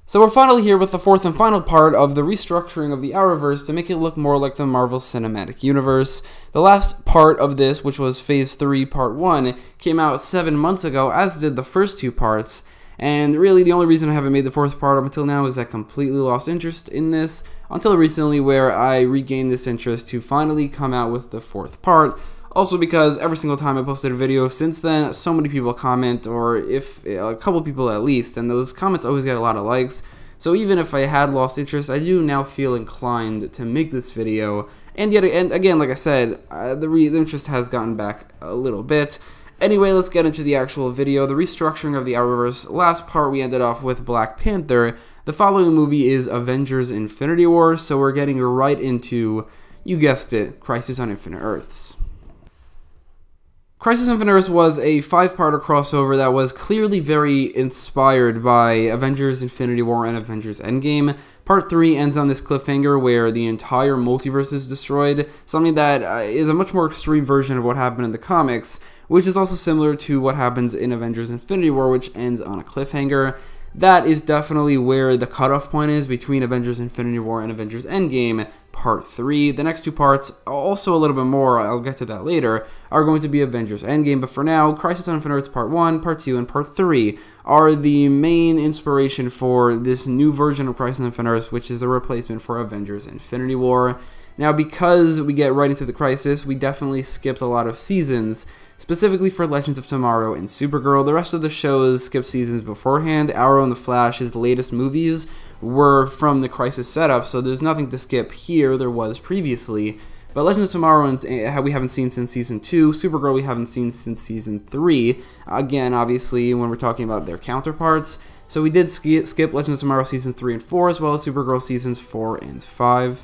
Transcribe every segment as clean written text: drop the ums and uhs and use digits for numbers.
So we're finally here with the fourth and final part of the restructuring of the Arrowverse to make it look more like the Marvel Cinematic Universe. The last part of this, which was Phase 3 Part 1, came out 7 months ago, as did the first two parts, and really the only reason I haven't made the fourth part up until now is I completely lost interest in this, until recently where I regained this interest to finally come out with the fourth part. Also because every single time I posted a video since then, so many people comment, or if a couple people at least, and those comments always get a lot of likes. So even if I had lost interest, I do now feel inclined to make this video. And again, like I said, the interest has gotten back a little bit. Anyway, let's get into the actual video. The restructuring of the Arrowverse. Last part we ended off with Black Panther. The following movie is Avengers Infinity War, so we're getting right into, you guessed it, Crisis on Infinite Earths. Crisis on Infinite Earths was a 5-parter crossover that was clearly very inspired by Avengers Infinity War and Avengers Endgame. Part 3 ends on this cliffhanger where the entire multiverse is destroyed, something that is a much more extreme version of what happened in the comics, which is also similar to what happens in Avengers Infinity War, which ends on a cliffhanger. That is definitely where the cutoff point is between Avengers Infinity War and Avengers Endgame, Part 3. The next two parts, also a little bit more, I'll get to that later, are going to be Avengers Endgame, but for now, Crisis on Infinite Earths Part 1, Part 2, and Part 3 are the main inspiration for this new version of Crisis on Infinite Earths, which is a replacement for Avengers Infinity War. Now, because we get right into the Crisis, we definitely skipped a lot of seasons, specifically for Legends of Tomorrow and Supergirl. The rest of the shows skipped seasons beforehand. Arrow and The Flash's latest movies were from the Crisis setup, so there's nothing to skip here. There was previously. But Legends of Tomorrow we haven't seen since Season 2. Supergirl we haven't seen since Season 3. Again, obviously, when we're talking about their counterparts. So we did skip Legends of Tomorrow Seasons 3 and 4, as well as Supergirl Seasons 4 and 5.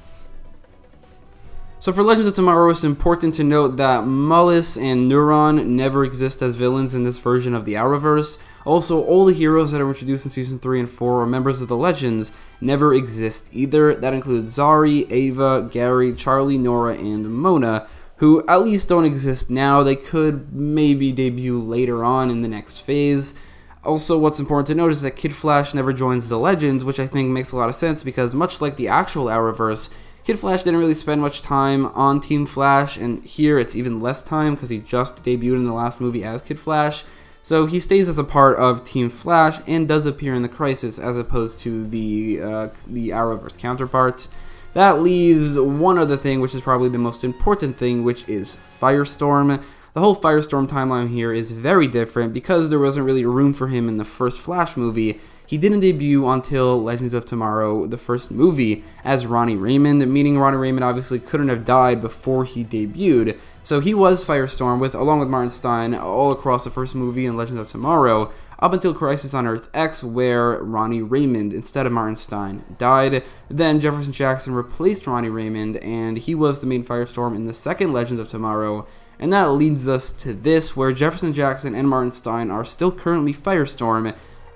So for Legends of Tomorrow, it's important to note that Mullis and Neuron never exist as villains in this version of the Arrowverse. Also, all the heroes that are introduced in Season 3 and 4 are members of the Legends never exist either. That includes Zari, Ava, Gary, Charlie, Nora, and Mona, who at least don't exist now. They could maybe debut later on in the next phase. Also, what's important to note is that Kid Flash never joins the Legends, which I think makes a lot of sense because much like the actual Arrowverse, Kid Flash didn't really spend much time on Team Flash, and here it's even less time because he just debuted in the last movie as Kid Flash. So he stays as a part of Team Flash and does appear in the Crisis as opposed to the Arrowverse counterpart. That leaves one other thing, which is probably the most important thing, which is Firestorm. The whole Firestorm timeline here is very different because there wasn't really room for him in the first Flash movie. He didn't debut until Legends of Tomorrow, the first movie, as Ronnie Raymond, meaning Ronnie Raymond obviously couldn't have died before he debuted. So he was Firestorm, along with Martin Stein, all across the first movie in Legends of Tomorrow, up until Crisis on Earth X, where Ronnie Raymond, instead of Martin Stein, died. Then Jefferson Jackson replaced Ronnie Raymond, and he was the main Firestorm in the second Legends of Tomorrow. And that leads us to this, where Jefferson Jackson and Martin Stein are still currently Firestorm,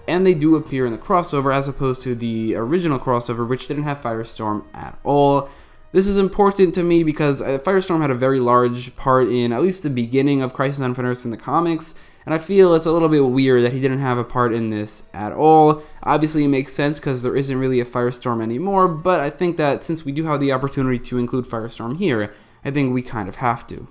and they do appear in the crossover as opposed to the original crossover, which didn't have Firestorm at all. This is important to me because Firestorm had a very large part in at least the beginning of Crisis on Infinite Earths in the comics, and I feel it's a little bit weird that he didn't have a part in this at all. Obviously it makes sense because there isn't really a Firestorm anymore, but I think that since we do have the opportunity to include Firestorm here, I think we kind of have to.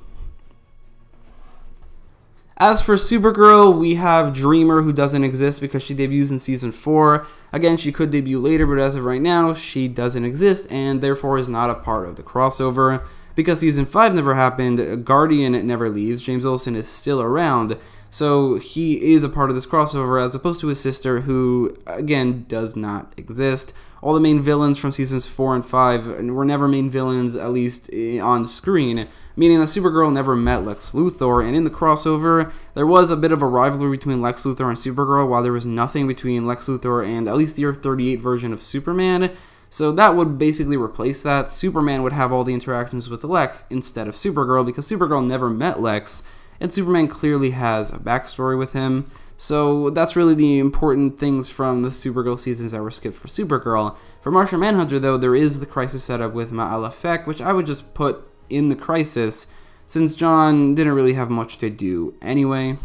As for Supergirl, we have Dreamer, who doesn't exist because she debuts in Season 4. Again, she could debut later, but as of right now, she doesn't exist, and therefore is not a part of the crossover. Because Season 5 never happened, Guardian never leaves, James Olsen is still around, so he is a part of this crossover, as opposed to his sister, who, again, does not exist. All the main villains from Seasons 4 and 5 were never main villains, at least on screen, meaning that Supergirl never met Lex Luthor, and in the crossover, there was a bit of a rivalry between Lex Luthor and Supergirl, while there was nothing between Lex Luthor and at least the Earth 38 version of Superman, so that would basically replace that. Superman would have all the interactions with Lex instead of Supergirl, because Supergirl never met Lex, and Superman clearly has a backstory with him. So that's really the important things from the Supergirl seasons that were skipped for Supergirl. For Martian Manhunter, though, there is the Crisis setup with Ma'alefek, which I would just put in the Crisis, since John didn't really have much to do anyway.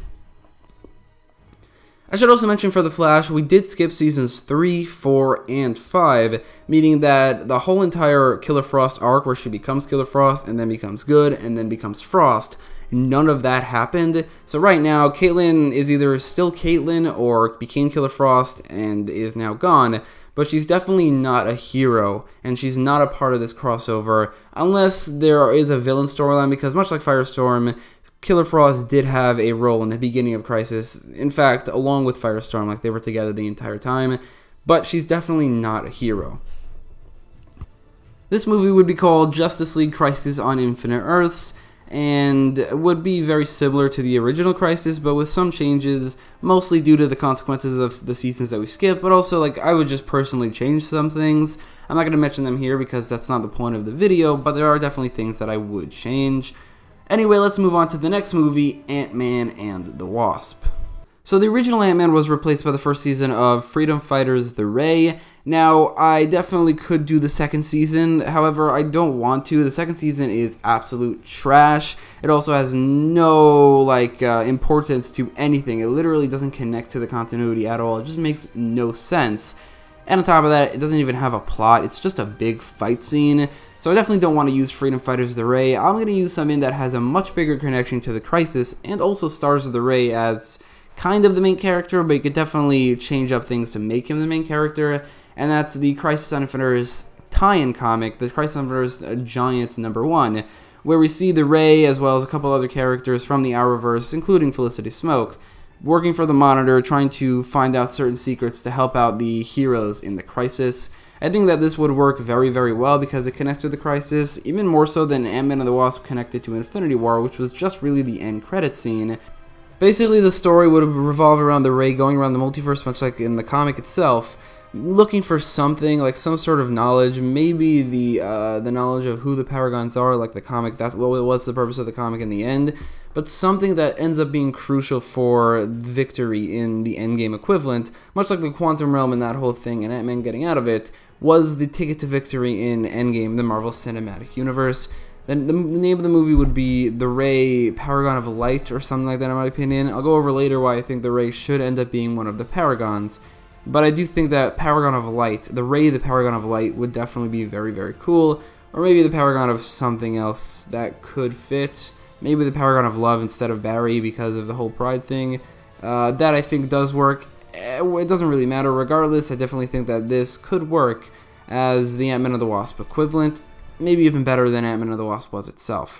I should also mention for The Flash, we did skip seasons 3, 4, and 5, meaning that the whole entire Killer Frost arc where she becomes Killer Frost and then becomes good and then becomes Frost, none of that happened. So right now, Caitlin is either still Caitlin or became Killer Frost and is now gone, but she's definitely not a hero, and she's not a part of this crossover, unless there is a villain storyline, because much like Firestorm, Killer Frost did have a role in the beginning of Crisis, in fact, along with Firestorm, like they were together the entire time, but she's definitely not a hero. This movie would be called Justice League Crisis on Infinite Earths, and would be very similar to the original Crisis, but with some changes, mostly due to the consequences of the seasons that we skip, but also, like, I would just personally change some things. I'm not going to mention them here because that's not the point of the video, but there are definitely things that I would change. Anyway, let's move on to the next movie, Ant-Man and the Wasp. So the original Ant-Man was replaced by the first season of Freedom Fighters The Ray. Now, I definitely could do the second season, however, I don't want to. The second season is absolute trash. It also has no, importance to anything. It literally doesn't connect to the continuity at all. It just makes no sense. And on top of that, it doesn't even have a plot. It's just a big fight scene. So I definitely don't want to use Freedom Fighters The Ray. I'm going to use something that has a much bigger connection to the Crisis and also stars The Ray as kind of the main character, but you could definitely change up things to make him the main character. And that's the Crisis on Infinite Earths tie-in comic, the Crisis on Infinite Earths Giant #1, where we see The Ray as well as a couple other characters from the Arrowverse, including Felicity Smoke, working for the Monitor, trying to find out certain secrets to help out the heroes in the Crisis. I think that this would work very, very well because it connects to the Crisis, even more so than Ant-Man and the Wasp connected to Infinity War, which was just really the end credit scene. Basically, the story would revolve around the Ray going around the multiverse, much like in the comic itself, looking for something, like some sort of knowledge, maybe the knowledge of who the Paragons are, like the comic. That's what was the purpose of the comic in the end, but something that ends up being crucial for victory in the Endgame equivalent, much like the Quantum Realm and that whole thing, and Ant-Man getting out of it, was the ticket to victory in Endgame, the Marvel Cinematic Universe. Then the name of the movie would be The Ray Paragon of Light or something like that, in my opinion. I'll go over later why I think the Ray should end up being one of the Paragons. But I do think that Paragon of Light, the Ray the Paragon of Light, would definitely be very, very cool. Or maybe the Paragon of something else that could fit. Maybe the Paragon of Love instead of Barry because of the whole Pride thing. That I think does work. It doesn't really matter. Regardless, I definitely think that this could work as the Ant-Man and the Wasp equivalent. Maybe even better than Ant-Man and the Wasp was itself.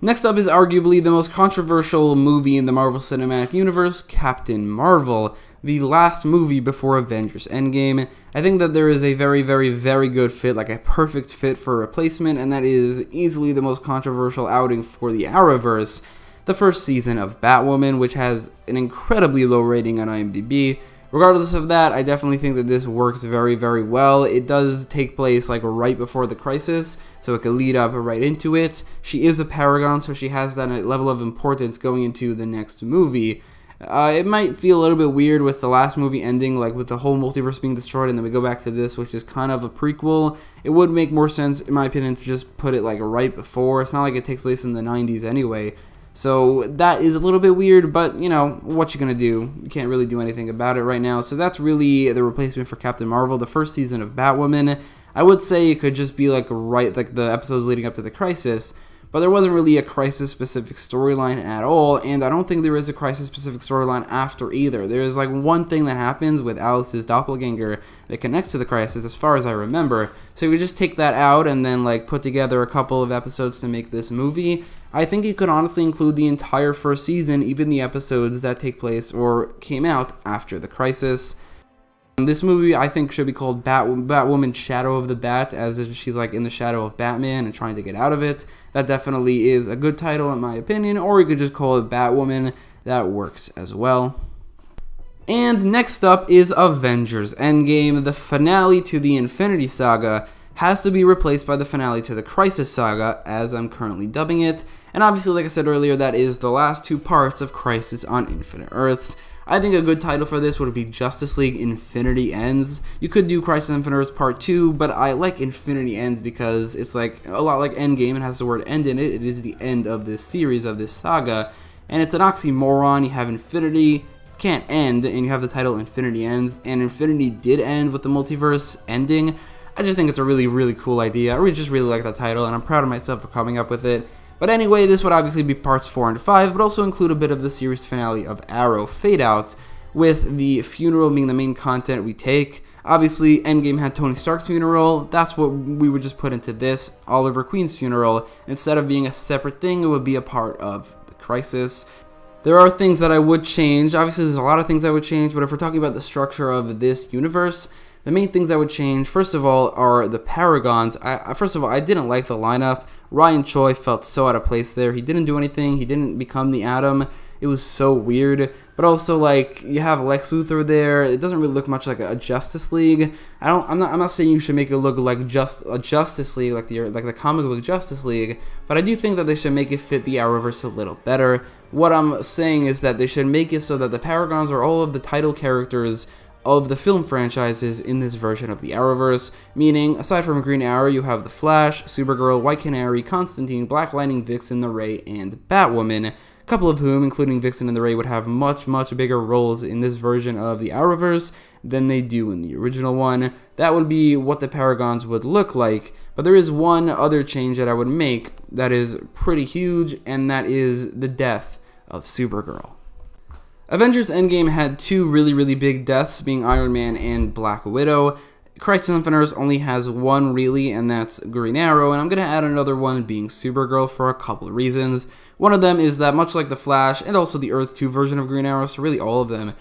Next up is arguably the most controversial movie in the Marvel Cinematic Universe, Captain Marvel, the last movie before Avengers Endgame. I think that there is a very, very, very good fit, like a perfect fit for replacement, and that is easily the most controversial outing for the Arrowverse, the first season of Batwoman, which has an incredibly low rating on IMDb. Regardless of that, I definitely think that this works very, very well. It does take place like right before the Crisis, so it could lead up right into it. She is a Paragon, so she has that level of importance going into the next movie. It might feel a little bit weird with the last movie ending, like with the whole multiverse being destroyed, and then we go back to this, which is kind of a prequel. It would make more sense, in my opinion, to just put it like right before. It's not like it takes place in the 90s anyway. So that is a little bit weird, but, you know, what you gonna do? You can't really do anything about it right now. So that's really the replacement for Captain Marvel, the first season of Batwoman. I would say it could just be like the episodes leading up to the Crisis, but there wasn't really a Crisis-specific storyline at all, and I don't think there is a Crisis-specific storyline after either. There is like one thing that happens with Alice's doppelganger that connects to the Crisis, as far as I remember. So you could just take that out and then like put together a couple of episodes to make this movie. I think you could honestly include the entire first season, even the episodes that take place or came out after the Crisis. This movie, I think, should be called Batwoman Shadow of the Bat, as if she's like in the shadow of Batman and trying to get out of it. That definitely is a good title in my opinion, or you could just call it Batwoman. That works as well. And next up is Avengers Endgame. The finale to the Infinity Saga has to be replaced by the finale to the Crisis Saga, as I'm currently dubbing it. And obviously, like I said earlier, that is the last two parts of Crisis on Infinite Earths. I think a good title for this would be Justice League Infinity Ends. You could do Crisis on Infinite Earths Part 2, but I like Infinity Ends because it's like a lot like Endgame. It has the word end in it. It is the end of this series, of this saga. And it's an oxymoron. You have infinity can't end, and you have the title Infinity Ends, and Infinity did end with the multiverse ending. I just think it's a really, really cool idea. I just really like that title, and I'm proud of myself for coming up with it. But anyway, this would obviously be parts 4 and 5, but also include a bit of the series finale of Arrow Fade Out, with the funeral being the main content we take. Obviously, Endgame had Tony Stark's funeral. That's what we would just put into this, Oliver Queen's funeral. Instead of being a separate thing, it would be a part of the Crisis. There are things that I would change. Obviously, there's a lot of things I would change, but if we're talking about the structure of this universe, the main things I would change, first of all, are the Paragons. First of all, I didn't like the lineup. Ryan Choi felt so out of place there. He didn't do anything. He didn't become the Atom. It was so weird. But also, like, you have Lex Luthor there. It doesn't really look much like a Justice League. I'm not saying you should make it look like just a Justice League, like the comic book Justice League. But I do think that they should make it fit the Arrowverse a little better. What I'm saying is that they should make it so that the Paragons are all of the title characters of the film franchises in this version of the Arrowverse, meaning, aside from Green Arrow, you have The Flash, Supergirl, White Canary, Constantine, Black Lightning, Vixen, the Ray, and Batwoman, a couple of whom, including Vixen and the Ray, would have much, much bigger roles in this version of the Arrowverse than they do in the original one. That would be what the Paragons would look like, but there is one other change that I would make that is pretty huge, and that is the death of Supergirl. Avengers Endgame had two really, really big deaths, being Iron Man and Black Widow. Crisis on Infinite Earths only has one, really, and that's Green Arrow, and I'm going to add another one, being Supergirl, for a couple of reasons. One of them is that, much like The Flash, and also the Earth 2 version of Green Arrow, so really all of them,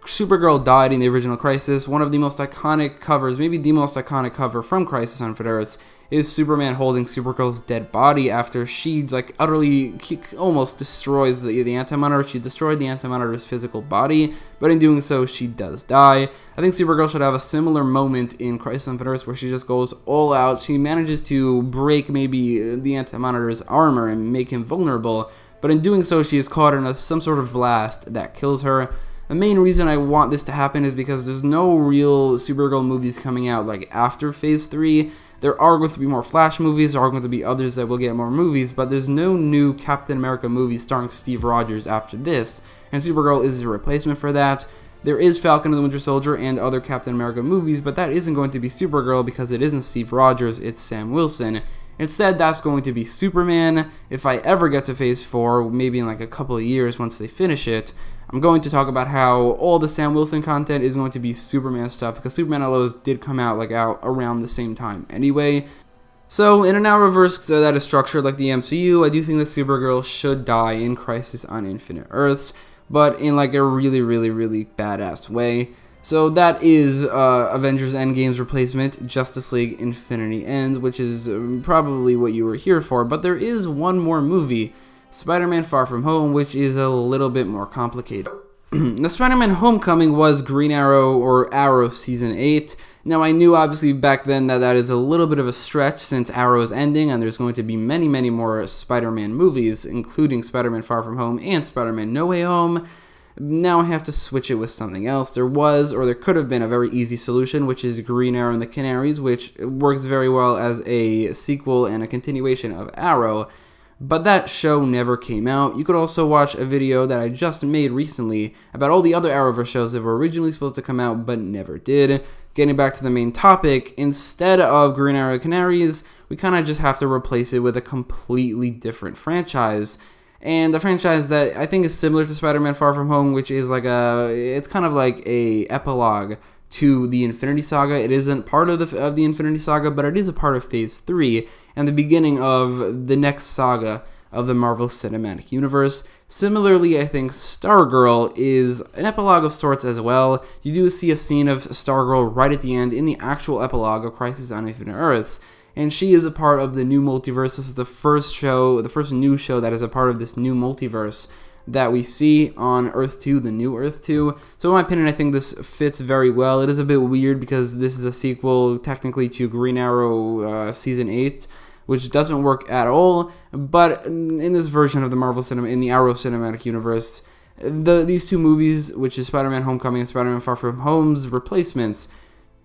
Supergirl died in the original Crisis. One of the most iconic covers, maybe the most iconic cover from Crisis on Infinite Earths, is Superman holding Supergirl's dead body after she, like, utterly, almost destroys the Anti-Monitor. She destroyed the Anti-Monitor's physical body, but in doing so, she does die. I think Supergirl should have a similar moment in Crisis on Infinite Earths where she just goes all out. She manages to break maybe the Anti-Monitor's armor and make him vulnerable, but in doing so, she is caught in some sort of blast that kills her. The main reason I want this to happen is because there's no real Supergirl movies coming out, like, after Phase 3. There are going to be more Flash movies, there are going to be others that will get more movies, but there's no new Captain America movie starring Steve Rogers after this, and Supergirl is a replacement for that. There is Falcon and the Winter Soldier and other Captain America movies, but that isn't going to be Supergirl because it isn't Steve Rogers, it's Sam Wilson. Instead, that's going to be Superman. If I ever get to Phase 4, maybe in like a couple of years once they finish it, I'm going to talk about how all the Sam Wilson content is going to be Superman stuff, because Superman Alone did come out around the same time anyway. So, in an Arrowverse that is structured like the MCU, I do think that Supergirl should die in Crisis on Infinite Earths, but in like a really, really, really badass way. So that is Avengers Endgame's replacement, Justice League Infinity Ends, which is probably what you were here for, but there is one more movie, Spider-Man Far From Home, which is a little bit more complicated. The SpiderMan Homecoming was Green Arrow, or Arrow Season 8. Now, I knew obviously back then that is a little bit of a stretch since Arrow is ending, and there's going to be many, many more Spider-Man movies, including Spider-Man Far From Home and Spider-Man No Way Home. Now I have to switch it with something else. There was, or there could have been, a very easy solution, which is Green Arrow and the Canaries, which works very well as a sequel and a continuation of Arrow. But that show never came out. You could also watch a video that I just made recently about all the other Arrowverse shows that were originally supposed to come out but never did. Getting back to the main topic, instead of Green Arrow Canaries, we kind of just have to replace it with a completely different franchise. And the franchise that I think is similar to Spider-Man Far From Home, which is like it's kind of like a epilogue to the Infinity Saga. It isn't part of the Infinity Saga, but it is a part of Phase 3 and the beginning of the next saga of the Marvel Cinematic Universe. Similarly, I think Stargirl is an epilogue of sorts as well. You do see a scene of Stargirl right at the end in the actual epilogue of Crisis on Infinite Earths, and she is a part of the new multiverse. This is the first new show that is a part of this new multiverse that we see on Earth 2, the new Earth 2. So in my opinion, I think this fits very well. It is a bit weird because this is a sequel technically to Green Arrow Season 8, which doesn't work at all, but in this version of the in the Arrow Cinematic Universe, these two movies, which is Spider-Man Homecoming and Spider-Man Far From Home's replacements,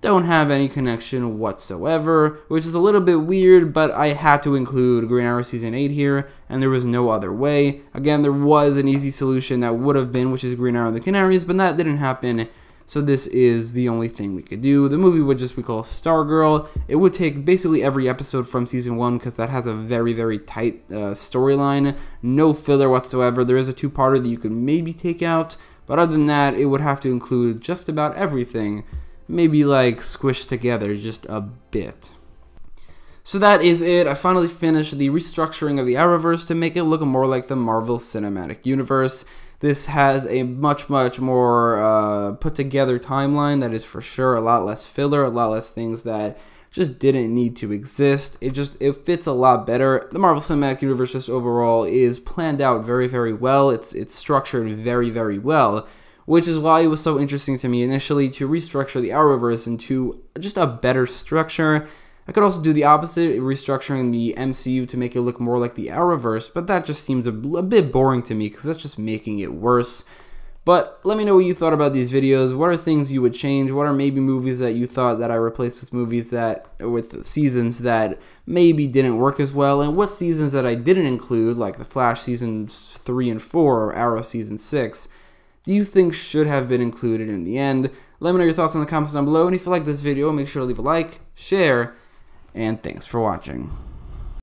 don't have any connection whatsoever, which is a little bit weird, but I had to include Green Arrow Season 8 here, and there was no other way. Again, there was an easy solution that would have been, which is Green Arrow and the Canaries, but that didn't happen, so this is the only thing we could do. The movie would just be called Stargirl. It would take basically every episode from Season 1, because that has a very, very tight storyline. No filler whatsoever. There is a two-parter that you could maybe take out, but other than that, it would have to include just about everything. Maybe like squished together just a bit. So that is it. I finally finished the restructuring of the Arrowverse to make it look more like the Marvel Cinematic Universe. This has a much more put together timeline, that is for sure. A lot less filler, a lot less things that just didn't need to exist. It fits a lot better. The Marvel Cinematic Universe just overall is planned out very, very well. It's structured very, very well, which is why it was so interesting to me initially to restructure the Arrowverse into just a better structure. I could also do the opposite, restructuring the MCU to make it look more like the Arrowverse, but that just seems a bit boring to me because that's just making it worse. But let me know what you thought about these videos. What are things you would change? What are maybe movies that you thought that I replaced with movies with seasons that maybe didn't work as well? And what seasons that I didn't include, like The Flash seasons 3 and 4 or Arrow season 6, do you think should have been included in the end? Let me know your thoughts in the comments down below, and if you like this video, make sure to leave a like, share, and thanks for watching.